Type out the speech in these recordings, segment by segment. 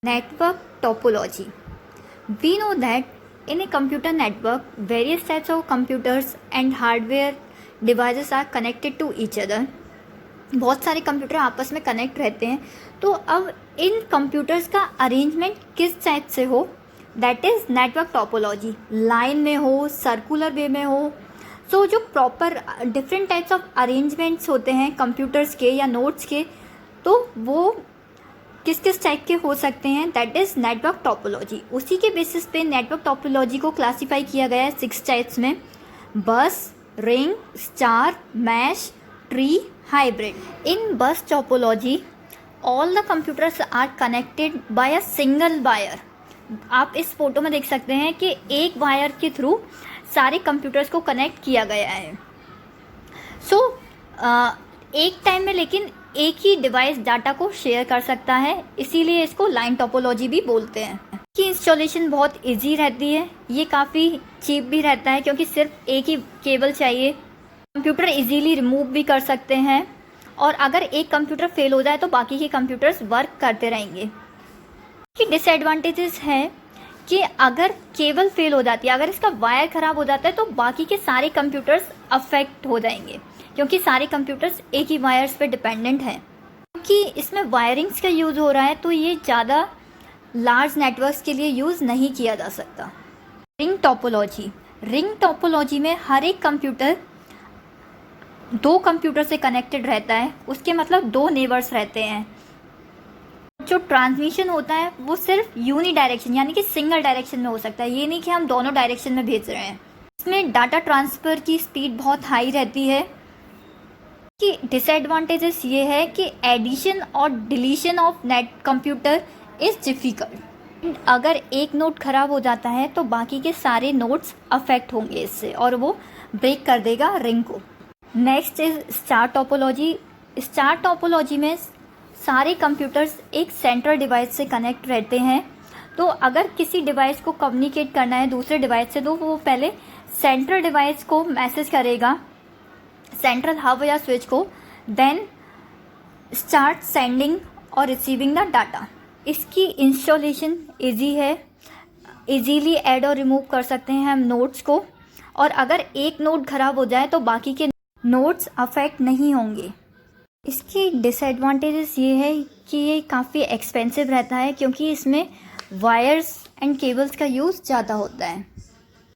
Network topology. We know that in a computer network, various types of computers and hardware devices are connected to each other. बहुत सारे computer आपस में connect रहते हैं. तो अब इन कंप्यूटर्स का अरेंजमेंट किस टाइप से हो, that is network topology. Line में हो, सर्कुलर वे में हो. सो जो proper different types of arrangements होते हैं कंप्यूटर्स के या नोड्स के, तो वो किस किस टाइप के हो सकते हैं, दैट इज़ नेटवर्क टोपोलॉजी. उसी के बेसिस पे नेटवर्क टोपोलॉजी को क्लासीफाई किया गया है 6 टाइप्स में: bus, ring, star, mesh, tree, hybrid. In bus topology all the computers are connected by a single wire. आप इस फोटो में देख सकते हैं कि एक वायर के थ्रू सारे कंप्यूटर्स को कनेक्ट किया गया है. सो एक टाइम में लेकिन एक ही डिवाइस डाटा को शेयर कर सकता है, इसीलिए इसको लाइन टोपोलॉजी भी बोलते हैं. कि इंस्टॉलेशन बहुत इजी रहती है, ये काफ़ी चीप भी रहता है क्योंकि सिर्फ एक ही केबल चाहिए. कंप्यूटर इजीली रिमूव भी कर सकते हैं, और अगर एक कंप्यूटर फेल हो जाए तो बाकी के कंप्यूटर्स वर्क करते रहेंगे. कि डिसएडवांटेजेस है कि अगर केबल फेल हो जाती है, अगर इसका वायर ख़राब हो जाता है, तो बाकी के सारे कंप्यूटर्स अफेक्ट हो जाएंगे क्योंकि सारे कंप्यूटर्स एक ही वायर्स पे डिपेंडेंट हैं. क्योंकि इसमें वायरिंग्स का यूज़ हो रहा है, तो ये ज़्यादा लार्ज नेटवर्क्स के लिए यूज़ नहीं किया जा सकता. Ring topology. रिंग टोपोलॉजी में हर एक कंप्यूटर 2 कंप्यूटर से कनेक्टेड रहता है. उसके मतलब 2 नेबर्स रहते हैं. जो ट्रांसमिशन होता है वो सिर्फ यूनी डायरेक्शन यानी कि सिंगल डायरेक्शन में हो सकता है. ये नहीं कि हम दोनों डायरेक्शन में भेज रहे हैं. इसमें डाटा ट्रांसफ़र की स्पीड बहुत हाई रहती है. कि डिसएडवांटेजेस ये है कि एडिशन और deletion of net computer is difficult. अगर एक नोड ख़राब हो जाता है तो बाकी के सारे नोड्स अफेक्ट होंगे इससे, और वो ब्रेक कर देगा रिंग को. Next is star topology. Star topology में सारे कंप्यूटर्स एक सेंट्रल डिवाइस से कनेक्ट रहते हैं. तो अगर किसी डिवाइस को कम्युनिकेट करना है दूसरे डिवाइस से, तो वो पहले सेंट्रल डिवाइस को मैसेज करेगा, सेंट्रल हब या स्विच को, देन स्टार्ट सेंडिंग और रिसीविंग द डाटा. इसकी इंस्टॉलेशन इजी है, इजीली ऐड और रिमूव कर सकते हैं हम नोड्स को, और अगर एक नोड ख़राब हो जाए तो बाकी के नोड्स अफेक्ट नहीं होंगे. इसकी डिसएडवांटेजेस ये है कि ये काफ़ी एक्सपेंसिव रहता है क्योंकि इसमें वायर्स एंड केबल्स का यूज़ ज़्यादा होता है.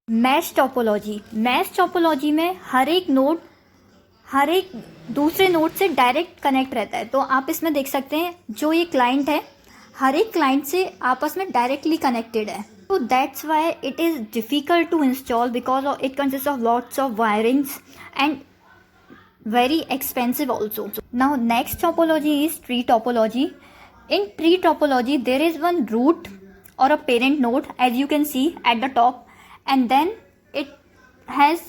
Mesh topology. मैश टोपोलॉजी में हर एक नोड हर एक दूसरे नोड से डायरेक्ट कनेक्ट रहता है. तो आप इसमें देख सकते हैं जो ये क्लाइंट है, हर एक क्लाइंट से आपस में डायरेक्टली कनेक्टेड है. तो that's why it is difficult to install because it consist of lots of wirings and very expensive also. Now next topology is tree topology. In tree topology there is one root or a parent node, as you can see at the top, and then it has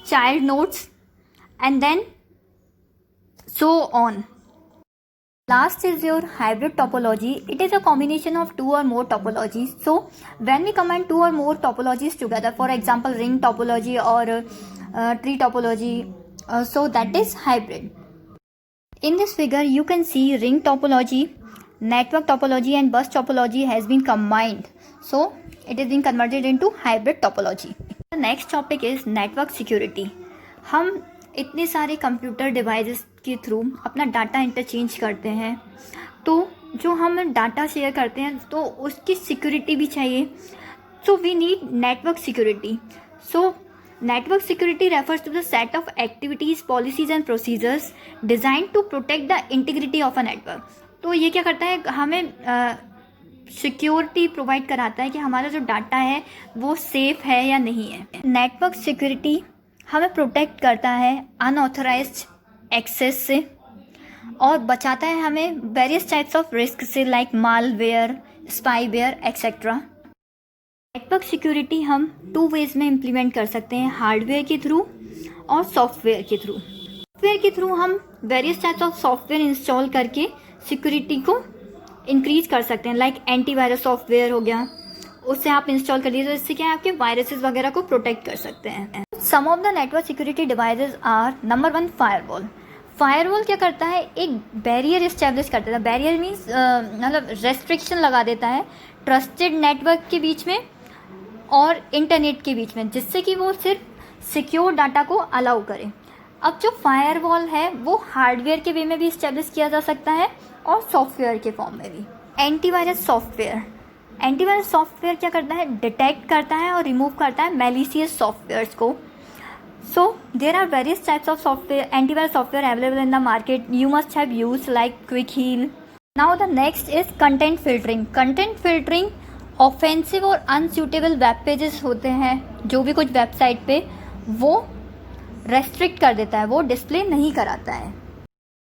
child nodes and then so on. Last is your hybrid topology. It is a combination of 2 or more topologies. So when we combine 2 or more topologies together, for example ring topology or tree topology, so that is hybrid. In this figure you can see ring topology, network topology and bus topology has been combined, so it is being converted into hybrid topology. The next topic is network security. हम इतने सारे computer devices के through अपना data interchange करते हैं, तो जो हम डाटा शेयर करते हैं तो उसकी सिक्योरिटी भी चाहिए. So we need network security. So network security refers to the set of activities, policies and procedures designed to protect the integrity of a network. तो ये क्या करता है, हमें सिक्योरिटी प्रोवाइड कराता है कि हमारा जो डाटा है वो सेफ है या नहीं है. नेटवर्क सिक्योरिटी हमें प्रोटेक्ट करता है अनऑथराइज्ड एक्सेस से, और बचाता है हमें वेरियस टाइप्स ऑफ रिस्क से, like malware, spyware etcetera. Network security हम 2 वेज में इम्प्लीमेंट कर सकते हैं, हार्डवेयर के थ्रू और सॉफ्टवेयर के थ्रू. सॉफ्टवेयर के थ्रू हम various types of software install करके सिक्योरिटी को इंक्रीज कर सकते हैं, लाइक एंटीवायरस सॉफ्टवेयर हो गया, उससे आप इंस्टॉल कर लीजिए, तो इससे क्या है आपके वायरसेस वगैरह को प्रोटेक्ट कर सकते हैं. Some of the network security devices are: number 1 firewall. Firewall क्या करता है, एक बैरियर इस्टेब्लिश कर देता है। बैरियर मीन्स मतलब रेस्ट्रिक्शन लगा देता है ट्रस्टेड नेटवर्क के बीच में और इंटरनेट के बीच में, जिससे कि वो सिर्फ सिक्योर डाटा को अलाउ करे। अब जो फायरवॉल है वो हार्डवेयर के वे में भी इस्टेब्लिश किया जा सकता है और सॉफ्टवेयर के फॉर्म में भी। एंटीवायरस सॉफ्टवेयर क्या करता है, डिटेक्ट करता है और रिमूव करता है मैलिशियस सॉफ्टवेयर्स को। So there are various types of software, antivirus software available in the market. You must have used like Quick Heal. Now the next is content filtering. Content filtering offensive और unsuitable web pages होते हैं जो भी कुछ website पे, वो restrict कर देता है, वो डिस्प्ले नहीं कराता है।